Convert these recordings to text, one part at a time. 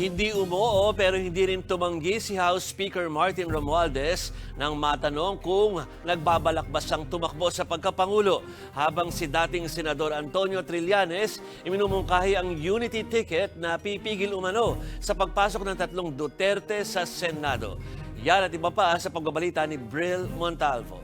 Hindi umuo pero hindi rin tumanggi si House Speaker Martin Romualdez nang matanong kung nagbabalak ba siyang tumakbo sa pagkapangulo, habang si dating Senador Antonio Trillanes iminumungkahi ang unity ticket na pipigil umano sa pagpasok ng tatlong Duterte sa Senado. Yan at iba pa sa pagbabalita ni Bril Montalvo.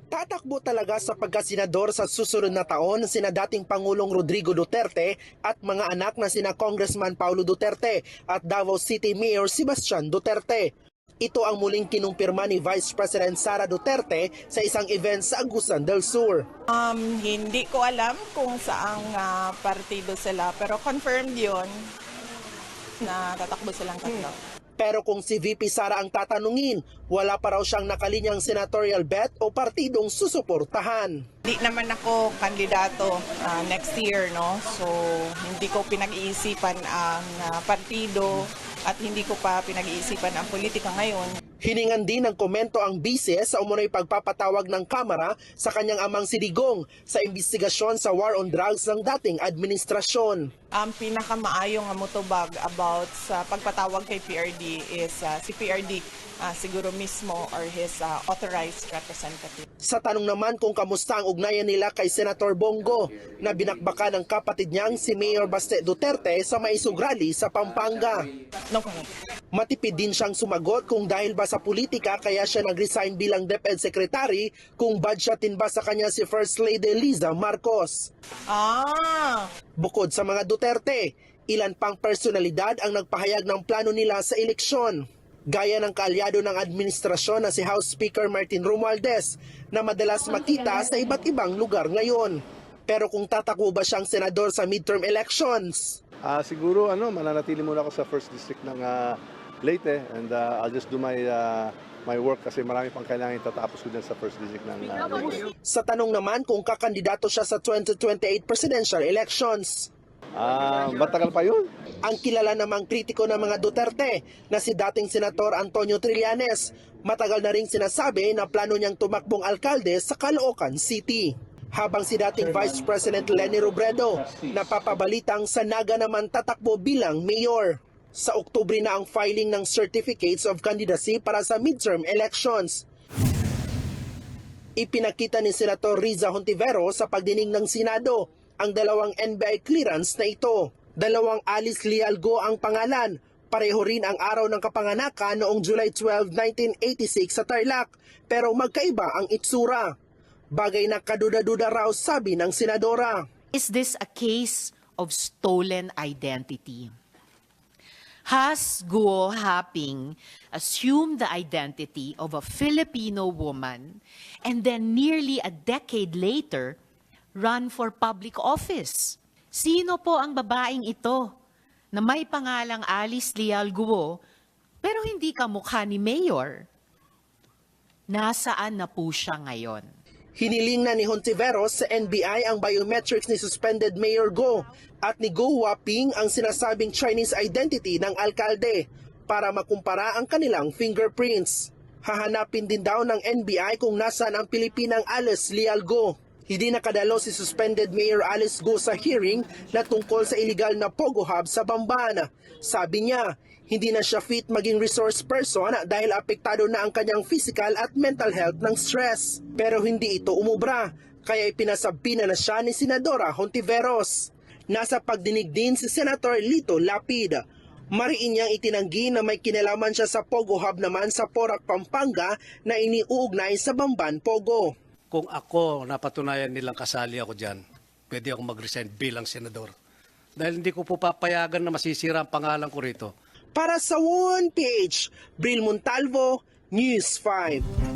Tatakbo talaga sa pagkasenador sa susunod na taon sina dating Pangulong Rodrigo Duterte at mga anak na sina Congressman Paulo Duterte at Davao City Mayor Sebastian Duterte. Ito ang muling kinumpirma ni Vice President Sara Duterte sa isang event sa Agusan del Sur. Hindi ko alam kung saang partido sila, pero confirmed yun na tatakbo silang tatlo. Pero kung si VP Sara ang tatanungin, wala pa raw siyang nakalinyang senatorial bet o partidong susuportahan. Hindi naman ako kandidato next year, no? So hindi ko pinag-iisipan ang partido at hindi ko pa pinag-iisipan ang politika ngayon. Hiningan din ng komento ang bise sa umunoy pagpapatawag ng Kamara sa kanyang amang si Digong sa imbestigasyon sa war on drugs ng dating administrasyon. Ang pinakamaayong mutubag about sa pagpatawag kay PRD is si PRD siguro mismo or his authorized representative. Sa tanong naman kung kamusta ang ugnayan nila kay Senator Bongo na binakbakan ng kapatid niyang si Mayor Baste Duterte sa maisog rally sa Pampanga. No comment. Matipid din siyang sumagot kung dahil ba sa politika kaya siya nag-resign bilang DepEd Secretary, kung badyatin ba sa kanya si First Lady Liza Marcos. Bukod sa mga Duterte, ilan pang personalidad ang nagpahayag ng plano nila sa eleksyon. Gaya ng kaalyado ng administrasyon na si House Speaker Martin Romualdez na madalas makita sa iba't ibang lugar ngayon. Pero kung tatakbo ba siyang senador sa midterm elections? Siguro mananatili muna ako sa first district ng Leyte and I'll just do my work kasi marami pang kailangan tatapos ko dyan sa first district ng Leyte. Sa tanong naman kung kakandidato siya sa 2028 presidential elections. Matagal pa yun. Ang kilala namang kritiko ng mga Duterte na si dating Senator Antonio Trillanes, matagal na ring sinasabi na plano niyang tumakbong alkalde sa Caloocan City. Habang si dating Vice President Leni Robredo, napapabalitang sa Naga naman tatakbo bilang mayor. Sa Oktubre na ang filing ng Certificates of Candidacy para sa midterm elections. Ipinakita ni Senator Riza Hontiveros sa pagdinig ng Senado ang dalawang NBI clearance na ito. Dalawang Alice Lialgo ang pangalan. Pareho rin ang araw ng kapanganakan noong July 12, 1986 sa Tarlac, pero magkaiba ang itsura. Bagay na kaduda-duda raw sabi ng senadora. Is this a case of stolen identity? Has Guo Haping assumed the identity of a Filipino woman and then nearly a decade later run for public office? Sino po ang babaeng ito na may pangalang Alice Leal Guo pero hindi kamukha ni Mayor? Nasaan na po siya ngayon? Hiniling na ni Hontiveros sa NBI ang biometrics ni suspended Mayor Go at ni Go Huaping ang sinasabing Chinese identity ng alkalde para makumpara ang kanilang fingerprints. Hahanapin din daw ng NBI kung nasaan ang Pilipinang Alice Leal Go. Hindi nakadalo si suspended Mayor Alice Go sa hearing na tungkol sa illegal na Pogo Hub sa Bamban. Sabi niya, hindi na siya fit maging resource person dahil apektado na ang kanyang physical at mental health ng stress. Pero hindi ito umubra, kaya ipinasabina na siya ni Senadora Hontiveros. Nasa pagdinig din si Senator Lito Lapid. Mariin niyang itinanggi na may kinalaman siya sa Pogo Hub naman sa Porac, Pampanga na iniuugnay sa Bamban Pogo. Kung ako napatunayan nilang kasali ako dyan, pwede ako mag-resign bilang senador. Dahil hindi ko po papayagan na masisira ang pangalan ko rito. Para sa 1PH, Bril Montalvo, News 5.